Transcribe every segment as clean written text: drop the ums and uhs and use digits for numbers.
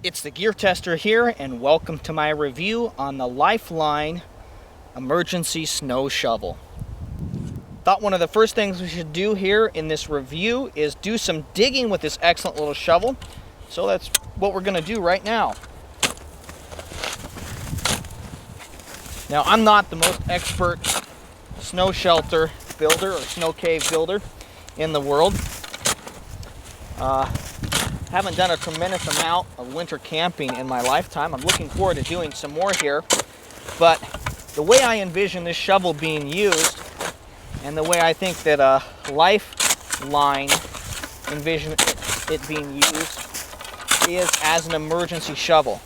It's the Gear Tester here, and welcome to my review on the Lifeline Emergency Snow Shovel. Thought one of the first things we should do here in this review is do some digging with this excellent little shovel. So that's what we're going to do right now. Now, I'm not the most expert snow shelter builder or snow cave builder in the world. Haven't done a tremendous amount of winter camping in my lifetime. I'm looking forward to doing some more here. But the way I envision this shovel being used, and the way I think that Lifeline envision it being used, is as an emergency shovel.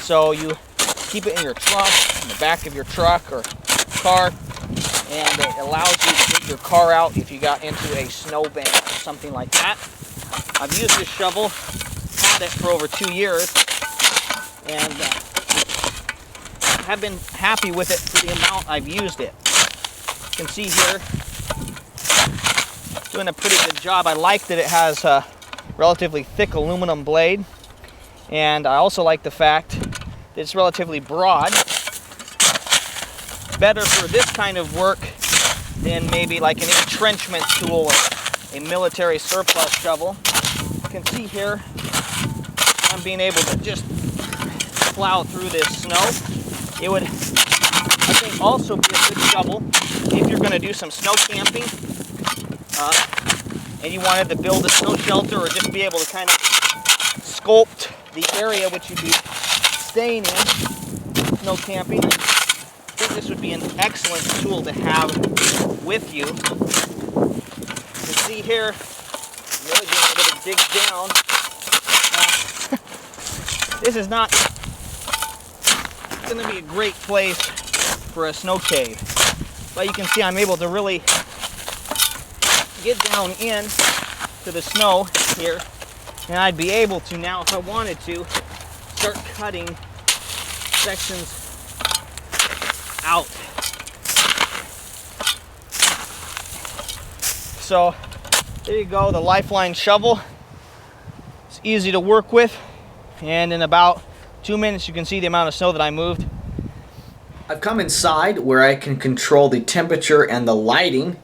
So you keep it in your trunk, in the back of your truck or car, and it allows you to get your car out if you got into a snowbank or something like that. I've used this shovel, had it for over 2 years, and have been happy with it for the amount I've used it. You can see here, it's doing a pretty good job. I like that it has a relatively thick aluminum blade, and I also like the fact that it's relatively broad. Better for this kind of work than maybe like an entrenchment tool or a military surplus shovel. You can see here, I'm being able to just plow through this snow. It would, I think, also be a good shovel if you're going to do some snow camping and you wanted to build a snow shelter or just be able to kind of sculpt the area which you'd be staying in snow camping. I think this would be an excellent tool to have with you. You can see here, I'm really being able to dig down. This is not going to be a great place for a snow cave, but you can see I'm able to really get down in to the snow here, and I'd be able to now, if I wanted to, start cutting sections out. So there you go, the Lifeline shovel. It's easy to work with, and in about 2 minutes you can see the amount of snow that I moved. I've come inside where I can control the temperature and the lighting,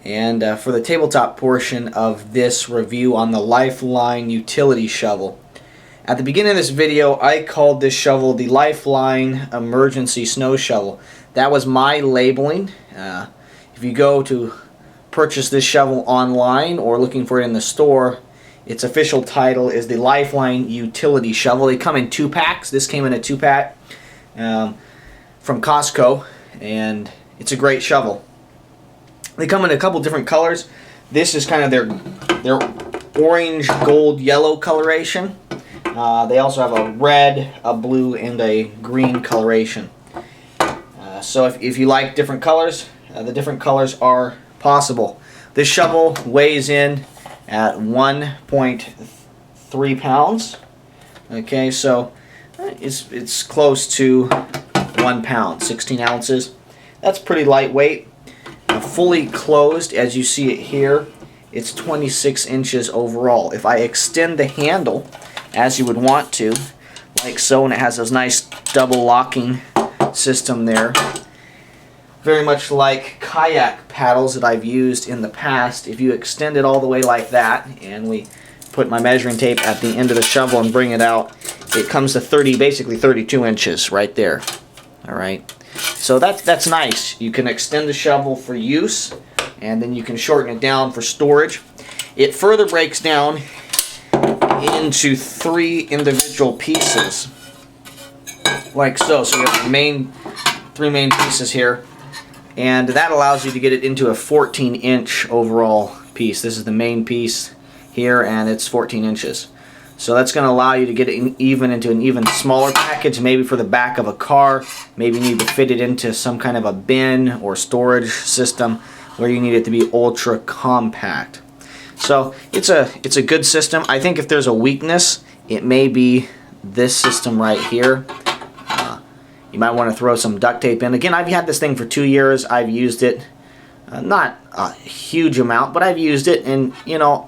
and for the tabletop portion of this review on the Lifeline utility shovel. At the beginning of this video, I called this shovel the Lifeline Emergency Snow Shovel. That was my labeling. If you go to purchase this shovel online or looking for it in the store, its official title is the Lifeline Utility Shovel. They come in 2 packs. This came in a 2-pack from Costco, and it's a great shovel. They come in a couple different colors. This is kind of their orange, gold, yellow coloration. They also have a red, a blue, and a green coloration. So if you like different colors, the different colors are possible. This shovel weighs in at 1.3 pounds. Okay, so it's close to 1 pound, 16 ounces. That's pretty lightweight. Fully closed, as you see it here, it's 26 inches overall. If I extend the handle, as you would want to, like so, and it has this nice double locking system there, very much like kayak paddles that I've used in the past. If you extend it all the way like that, and we put my measuring tape at the end of the shovel and bring it out, it comes to basically 32 inches right there. Alright, so that's nice. You can extend the shovel for use, and then you can shorten it down for storage. It further breaks down into 3 individual pieces, like so. So we have the 3 main pieces here, and that allows you to get it into a 14-inch overall piece. This is the main piece here, and it's 14 inches. So that's going to allow you to get it into an even smaller package, maybe for the back of a car. Maybe you need to fit it into some kind of a bin or storage system where you need it to be ultra compact. So it's a good system. I think if there's a weakness, it may be this system right here. You might want to throw some duct tape in. Again, I've had this thing for 2 years. I've used it, not a huge amount, but I've used it, and you know,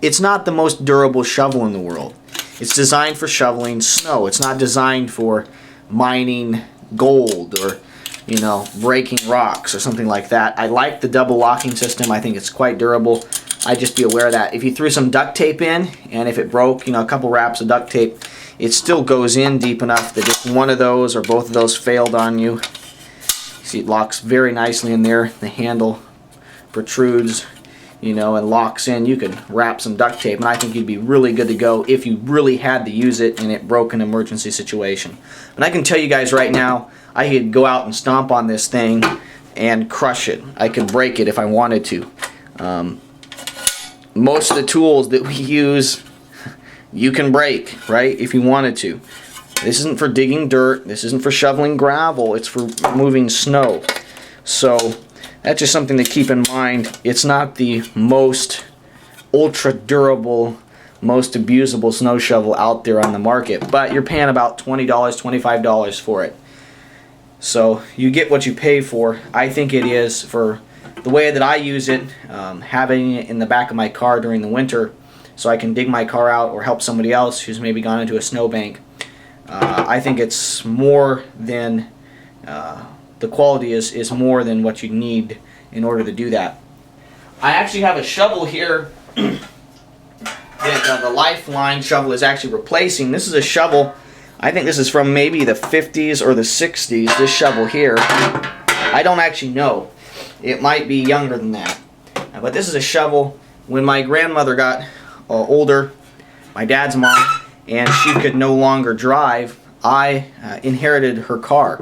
it's not the most durable shovel in the world. It's designed for shoveling snow. It's not designed for mining gold or, you know, breaking rocks or something like that. I like the double locking system. I think it's quite durable. I'd just be aware of that. If you threw some duct tape in, and if it broke, you know, a couple wraps of duct tape, it still goes in deep enough that if one of those or both of those failed on you, see, it locks very nicely in there. The handle protrudes, you know, and locks in. You could wrap some duct tape, and I think you'd be really good to go if you really had to use it and it broke an emergency situation. But I can tell you guys right now, I could go out and stomp on this thing and crush it. I could break it if I wanted to. Most of the tools that we use, you can break, right, if you wanted to. This isn't for digging dirt. This isn't for shoveling gravel. It's for moving snow. So that's just something to keep in mind. It's not the most ultra durable, most abusable snow shovel out there on the market, but you're paying about $20, $25 for it. So you get what you pay for. I think it is, for the way that I use it, having it in the back of my car during the winter so I can dig my car out or help somebody else who's maybe gone into a snowbank. I think it's more than, the quality is more than what you need in order to do that. I actually have a shovel here that the Lifeline shovel is actually replacing. This is a shovel, I think this is from maybe the 50s or the 60s, this shovel here. I don't actually know. It might be younger than that. But this is a shovel. When my grandmother got older, my dad's mom, and she could no longer drive, I inherited her car.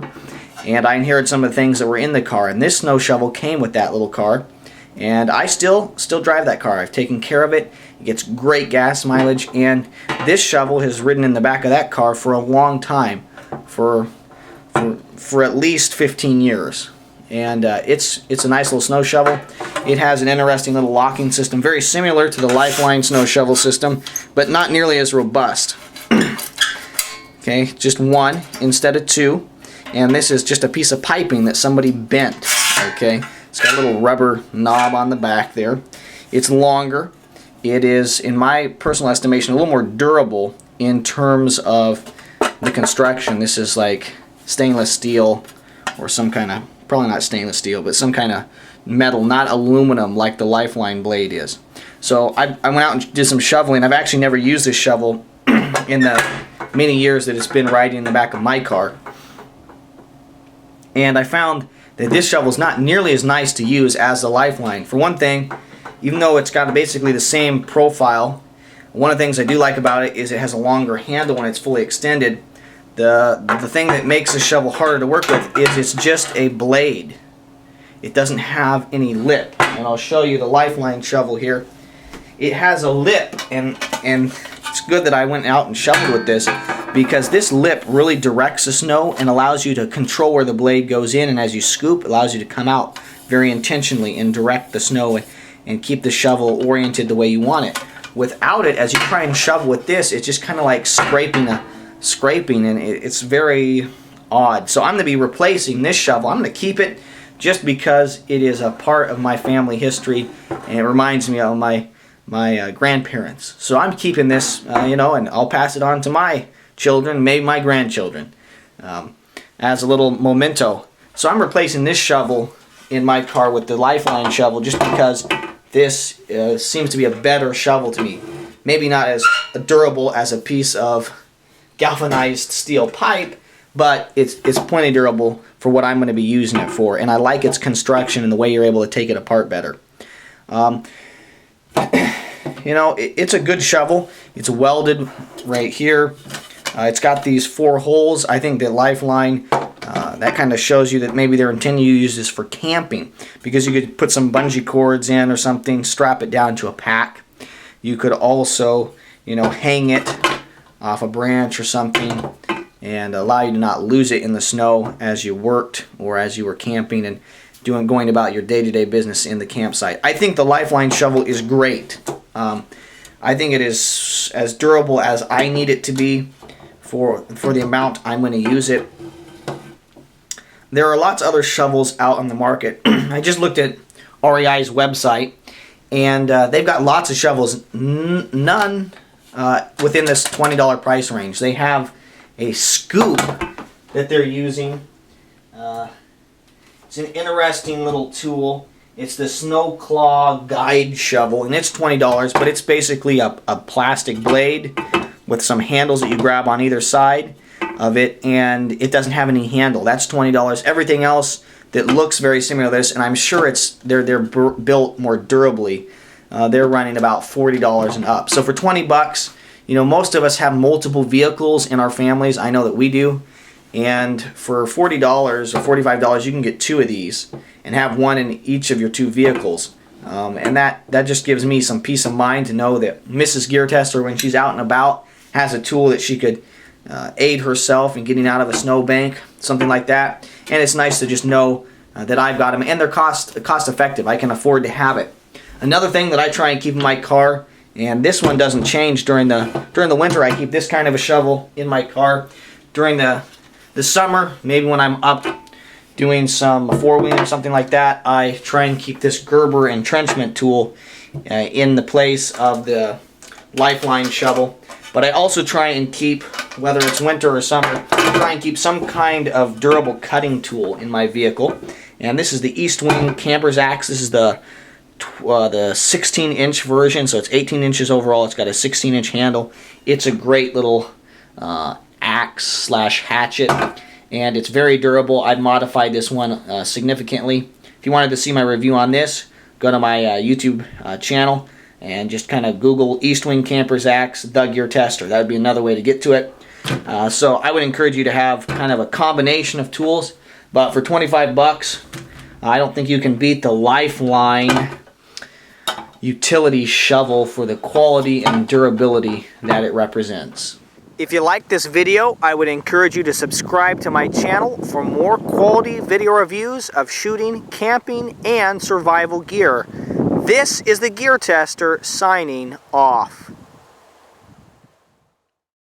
And I inherited some of the things that were in the car. And this snow shovel came with that little car. And I still drive that car. I've taken care of it. It gets great gas mileage. And this shovel has ridden in the back of that car for a long time. For at least 15 years. And it's a nice little snow shovel. It has an interesting little locking system, very similar to the Lifeline Snow Shovel system, but not nearly as robust. Okay, just one instead of two. And this is just a piece of piping that somebody bent. Okay, it's got a little rubber knob on the back there. It's longer. It is, in my personal estimation, a little more durable in terms of the construction. This is like stainless steel or some kind of, probably not stainless steel, but some kind of metal, not aluminum like the Lifeline blade is. So I went out and did some shoveling. I've actually never used this shovel in the many years that it's been riding in the back of my car. And I found that this shovel is not nearly as nice to use as the Lifeline. For one thing, even though it's got basically the same profile, one of the things I do like about it is it has a longer handle when it's fully extended. The thing that makes the shovel harder to work with is it's just a blade. It doesn't have any lip. And I'll show you the Lifeline shovel here. It has a lip, and it's good that I went out and shoveled with this, because this lip really directs the snow and allows you to control where the blade goes in, and as you scoop, it allows you to come out very intentionally and direct the snow and keep the shovel oriented the way you want it. Without it, as you try and shovel with this, it's just kind of like scraping, and it's very odd. So I'm going to be replacing this shovel. I'm going to keep it just because it is a part of my family history, and it reminds me of my grandparents. So I'm keeping this, you know, and I'll pass it on to my children, maybe my grandchildren, as a little memento. So I'm replacing this shovel in my car with the Lifeline shovel just because this seems to be a better shovel to me. Maybe not as durable as a piece of galvanized steel pipe, but it's plenty durable for what I'm going to be using it for, and I like its construction and the way you're able to take it apart better. You know, it's a good shovel. It's welded right here. It's got these 4 holes. I think that Lifeline, that kind of shows you that maybe they're intending you to use this for camping, because you could put some bungee cords in or something, strap it down to a pack. You could also, you know, hang it off a branch or something and allow you to not lose it in the snow as you worked or as you were camping and going about your day-to-day business in the campsite. I think the Lifeline shovel is great. I think it is as durable as I need it to be for the amount I'm going to use it. There are lots of other shovels out on the market. I just looked at REI's website, and they've got lots of shovels. None within this $20 price range. They have a scoop that they're using. It's an interesting little tool. It's the Snow Claw Guide Shovel, and it's $20, but it's basically a plastic blade with some handles that you grab on either side of it, and it doesn't have any handle. That's $20. Everything else that looks very similar to this, and I'm sure they're built more durably, they're running about $40 and up. So for 20 bucks, you know, most of us have multiple vehicles in our families. I know that we do. And for $40 or $45, you can get 2 of these and have one in each of your 2 vehicles. And that just gives me some peace of mind to know that Mrs. GearTester, when she's out and about, has a tool that she could aid herself in getting out of a snowbank, something like that. And it's nice to just know that I've got them, and they're cost effective. I can afford to have it. Another thing that I try and keep in my car, and this one doesn't change during the winter, I keep this kind of a shovel in my car. During the summer, maybe when I'm up doing some four-wheeling or something like that, I try and keep this Gerber entrenchment tool in the place of the Lifeline shovel. But I also try and keep, whether it's winter or summer, try and keep some kind of durable cutting tool in my vehicle. And this is the East Wing Camper's Axe. This is the 16-inch version, so it's 18 inches overall. It's got a 16-inch handle. It's a great little axe / hatchet, and it's very durable. I've modified this one significantly. If you wanted to see my review on this, go to my YouTube channel and just kind of Google East Wing Camper's Axe TheGearTester. That would be another way to get to it. So I would encourage you to have kind of a combination of tools, but for 25 bucks, I don't think you can beat the Lifeline utility shovel for the quality and durability that it represents. If you like this video, I would encourage you to subscribe to my channel for more quality video reviews of shooting, camping, and survival gear. This is the GearTester signing off.